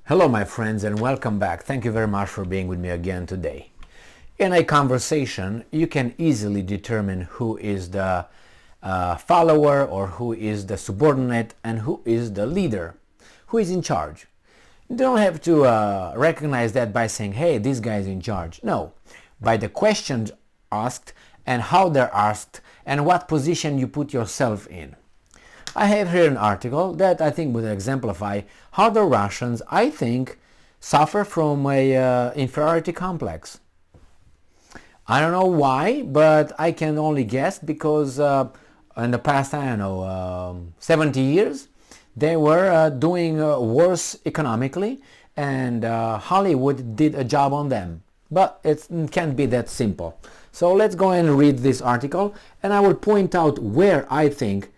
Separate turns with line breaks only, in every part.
Hello my friends and welcome back. Thank you very much for being with me again today. In a conversation, you can easily determine who is the follower or who is the subordinate and who is the leader, who is in charge. You don't have to recognize that by saying, hey, this guy is in charge. No, by the questions asked and how they're asked and what position you put yourself in. I have here an article that I think would exemplify how the Russians, I think, suffer from a inferiority complex. I don't know why, but I can only guess because in the past, 70 years, they were doing worse economically, and Hollywood did a job on them. But it can't be that simple. So let's go and read this article, and I will point out where I think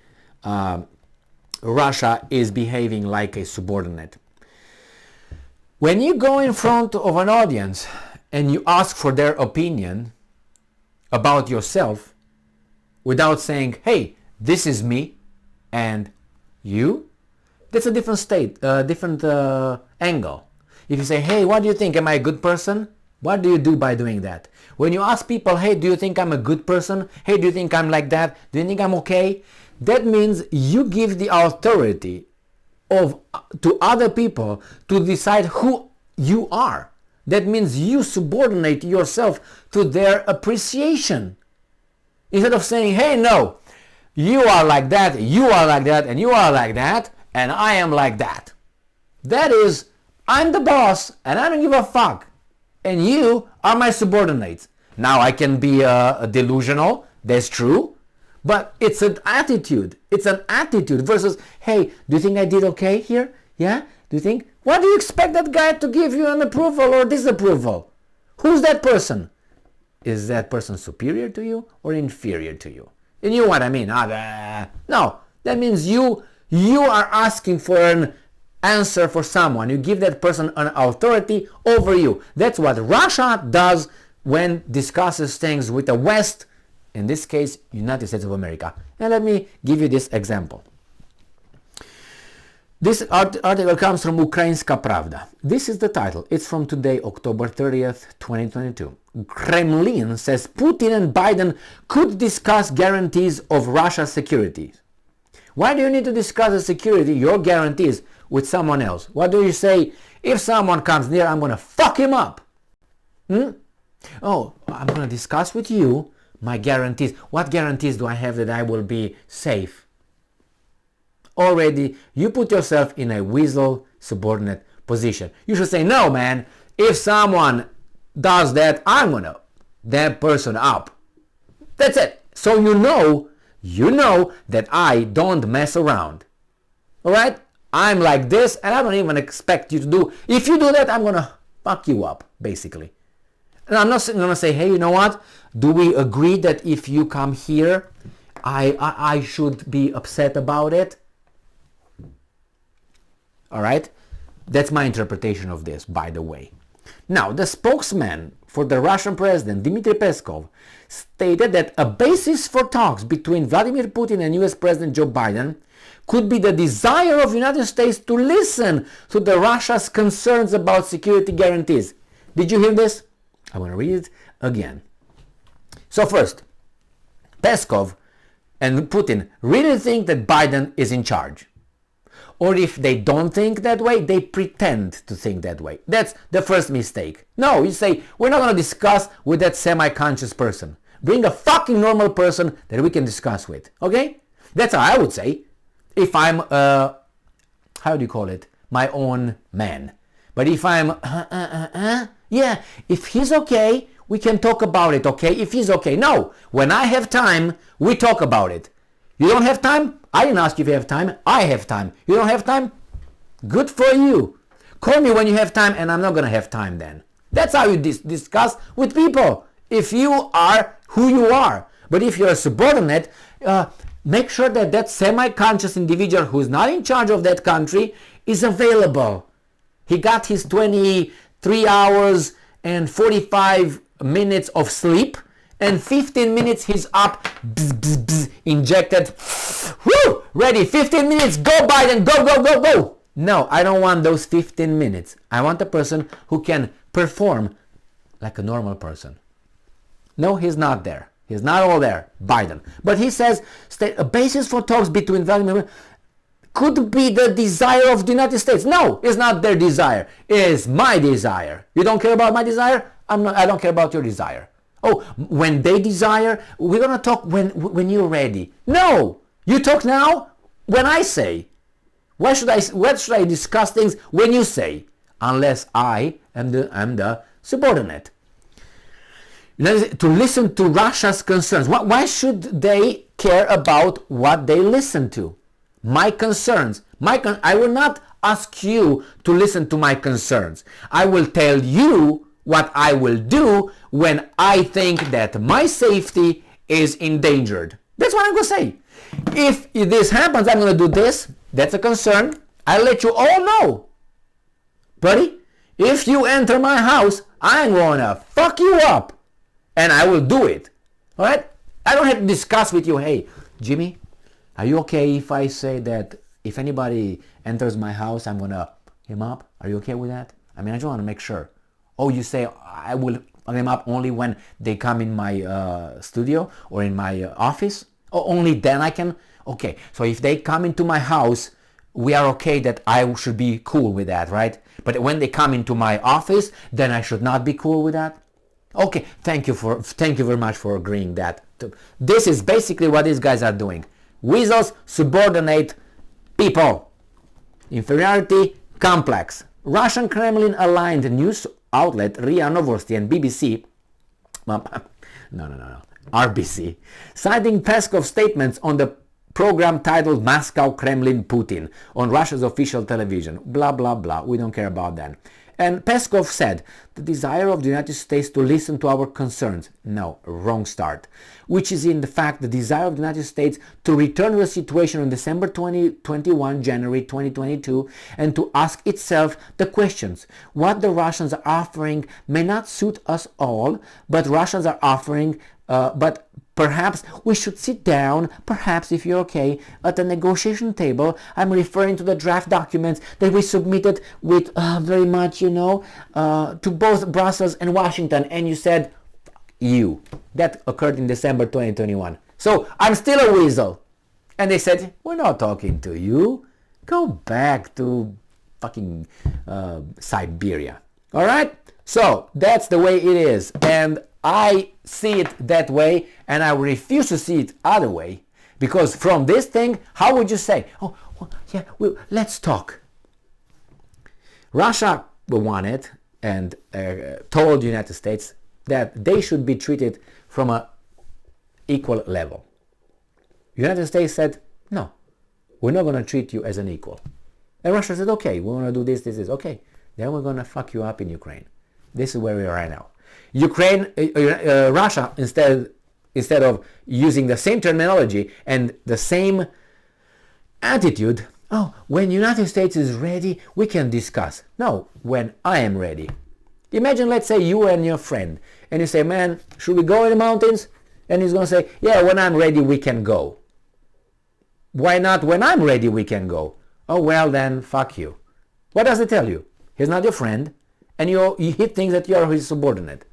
Russia is behaving like a subordinate. When you go in front of an audience and you ask for their opinion about yourself without saying, hey, this is me and you, that's a different different angle. If you say, hey, what do you think? Am I a good person? What do you do by doing that? When you ask people, hey, do you think I'm a good person? Hey, do you think I'm like that? Do you think I'm okay? That means you give the authority to other people to decide who you are. That means you subordinate yourself to their appreciation. Instead of saying, hey, no, you are like that, you are like that, and you are like that, and I am like that. That is, I'm the boss, and I don't give a fuck. And you are my subordinates. Now I can be delusional, that's true, but it's an attitude. It's an attitude versus, hey, do you think I did okay here? Yeah? Do you think? What do you expect that guy to give you an approval or disapproval? Who's that person? Is that person superior to you or inferior to you? And you know what I mean? No, that means you are asking for an answer for someone. You give that person an authority over you. That's what Russia does when discusses things with the West, in this case, United States of America. And let me give you this example. This article comes from Ukrainska Pravda. This is the title. It's from today, October 30th, 2022. Kremlin says Putin and Biden could discuss guarantees of Russia's security. Why do you need to discuss the security, your guarantees, with someone else? What do you say? If someone comes near, I'm going to fuck him up. Oh, I'm going to discuss with you my guarantees. What guarantees do I have that I will be safe? Already, you put yourself in a weasel subordinate position. You should say, no, man, if someone does that, I'm going to that person up. That's it. So you know that I don't mess around. All right? I'm like this, and I don't even expect you to do. If you do that, I'm going to fuck you up, basically. And I'm not going to say, hey, you know what? Do we agree that if you come here, I should be upset about it? All right? That's my interpretation of this, by the way. Now, the spokesman for the Russian president, Dmitry Peskov, stated that a basis for talks between Vladimir Putin and US President Joe Biden could be the desire of the United States to listen to the Russia's concerns about security guarantees. Did you hear this? I'm going to read it again. So first, Peskov and Putin really think that Biden is in charge. Or if they don't think that way, they pretend to think that way. That's the first mistake. No, you say, we're not going to discuss with that semi-conscious person. Bring a fucking normal person that we can discuss with. Okay? That's how I would say. If I'm, how do you call it? My own man. But if I'm, yeah, if he's okay, we can talk about it, okay? If he's okay. No, when I have time, we talk about it. You don't have time? I didn't ask you if you have time. I have time. You don't have time? Good for you. Call me when you have time, and I'm not going to have time then. That's how you discuss with people. If you are who you are. But if you're a subordinate, make sure that that semi-conscious individual who is not in charge of that country is available. He got his 23 hours and 45 minutes of sleep, and 15 minutes he's up, bzz, bzz, bzz, injected, whoo, ready, 15 minutes, go Biden, go, go, go, go. No, I don't want those 15 minutes. I want a person who can perform like a normal person. No, he's not there. He's not all there, Biden. But he says a basis for talks between Vladimir could be the desire of the United States. No, it's not their desire. It's my desire. You don't care about my desire? I don't care about your desire. Oh, when they desire, we're going to talk when you're ready. No, you talk now when I say. Why should I discuss things when you say? Unless I am the subordinate. To listen to Russia's concerns. Why should they care about what they listen to? My concerns. I will not ask you to listen to my concerns. I will tell you what I will do when I think that my safety is endangered. That's what I'm going to say. If this happens, I'm going to do this. That's a concern. I'll let you all know. Buddy, if you enter my house, I'm going to fuck you up. And I will do it. All right? I don't have to discuss with you, hey, Jimmy, are you okay if I say that if anybody enters my house, I'm going to him up? Are you okay with that? I mean, I just want to make sure. Oh, you say I will fuck them up only when they come in my studio or in my office? Oh, only then I can? Okay, so if they come into my house, we are okay that I should be cool with that, right? But when they come into my office, then I should not be cool with that? Okay, thank you very much for agreeing that. This is basically what these guys are doing. Weasels subordinate people. Inferiority complex. Russian Kremlin-aligned news outlet RIA Novosti and BBC, RBC, citing Peskov's statements on the program titled Moscow, Kremlin, Putin on Russia's official television. Blah, blah, blah. We don't care about that. And Peskov said, the desire of the United States to listen to our concerns. No, wrong start. Which is in the fact the desire of the United States to return to the situation on December 2021, January 2022, and to ask itself the questions. What the Russians are offering may not suit us all, but Russians are offering, but perhaps we should sit down, perhaps if you're okay, at the negotiation table. I'm referring to the draft documents that we submitted with very much, to both Brussels and Washington. And you said, you. That occurred in December 2021. So I'm still a weasel. And they said, we're not talking to you. Go back to fucking Siberia. All right? So that's the way it is. And I see it that way, and I refuse to see it other way, because from this thing, how would you say, oh, well, yeah, let's talk. Russia wanted and told the United States that they should be treated from an equal level. The United States said, no, we're not going to treat you as an equal. And Russia said, okay, we want to do this. Okay, then we're going to fuck you up in Ukraine. This is where we are right now. Russia, instead of using the same terminology and the same attitude, oh, when United States is ready, we can discuss. No, when I am ready. Imagine, let's say you and your friend, and you say, man, should we go in the mountains? And he's going to say, yeah, when I'm ready, we can go. Why not when I'm ready, we can go? Oh, well, then, fuck you. What does it tell you? He's not your friend, and he thinks that you are his subordinate.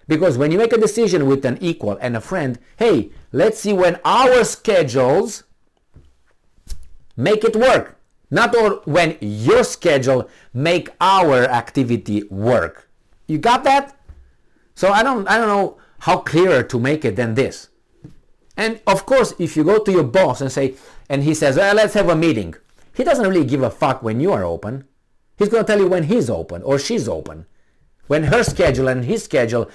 Because when you make a decision with an equal and a friend, hey, let's see when our schedules make it work. Not when your schedule make our activity work. You got that? So I don't know how clearer to make it than this. And of course, if you go to your boss and say, and he says, well, let's have a meeting. He doesn't really give a fuck when you are open. He's going to tell you when he's open or she's open. When her schedule and his schedule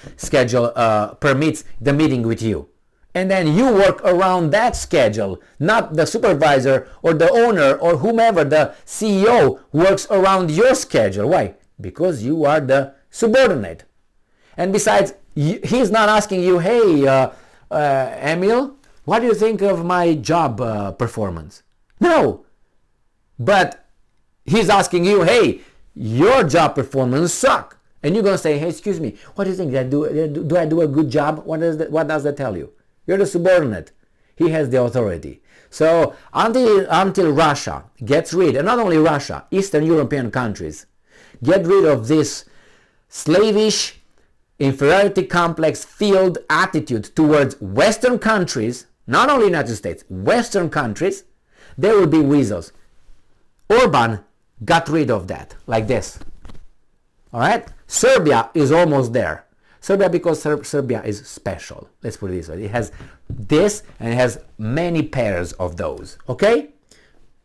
permits the meeting with you. And then you work around that schedule, not the supervisor or the owner or whomever, the CEO works around your schedule. Why? Because you are the subordinate. And besides, he's not asking you, hey, Emil, what do you think of my job performance? No. But he's asking you, hey, your job performance sucks. And you're going to say, hey, excuse me, what do you think? Do I do a good job? What does that tell you? You're the subordinate. He has the authority. So until Russia gets rid, and not only Russia, Eastern European countries, get rid of this slavish, inferiority complex filled attitude towards Western countries, not only United States, Western countries, there will be weasels. Orban got rid of that, like this. All right? Serbia is almost there. Serbia, because Serbia is special. Let's put it this way. It has this, and it has many pairs of those. Okay?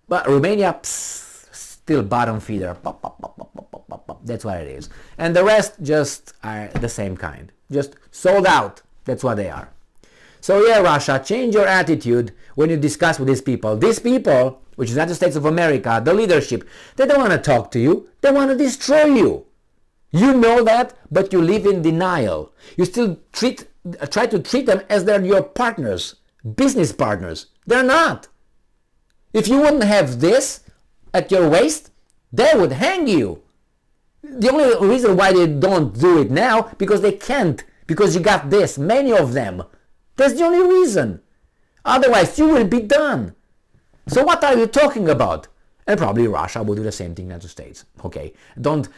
But Romania, still bottom feeder. Pop, pop, pop, pop, pop, pop, pop, pop. That's what it is. And the rest just are the same kind. Just sold out. That's what they are. So yeah, Russia, change your attitude when you discuss with these people. These people, which is the United States of America, the leadership, they don't want to talk to you. They want to destroy you. You know that, but you live in denial. You still try to treat them as they're your partners, business partners. They're not. If you wouldn't have this at your waist, they would hang you. The only reason why they don't do it now, because they can't, because you got this, many of them. That's the only reason. Otherwise, you will be done. So what are you talking about? And probably Russia will do the same thing in the United States. Okay, don't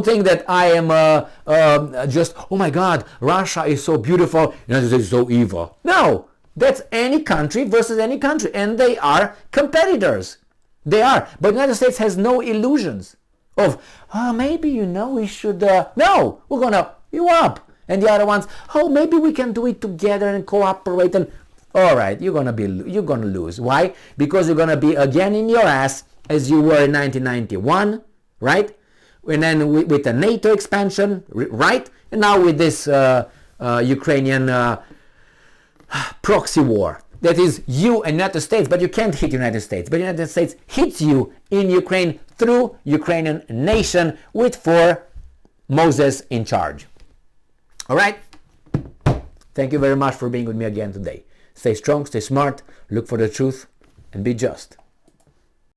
think that I am just, oh my God, Russia is so beautiful, United States is so evil. No, that's any country versus any country, and they are competitors. They are, but the United States has no illusions of, maybe we should. No, we're gonna you up, and the other ones, maybe we can do it together and cooperate. And all right, you're gonna lose. Why? Because you're gonna be again in your ass, as you were in 1991, right? And then with the NATO expansion, right? And now with this Ukrainian proxy war. That is you and United States, but you can't hit United States. But the United States hits you in Ukraine through Ukrainian nation with 4 Moses in charge. All right? Thank you very much for being with me again today. Stay strong, stay smart, look for the truth, and be just.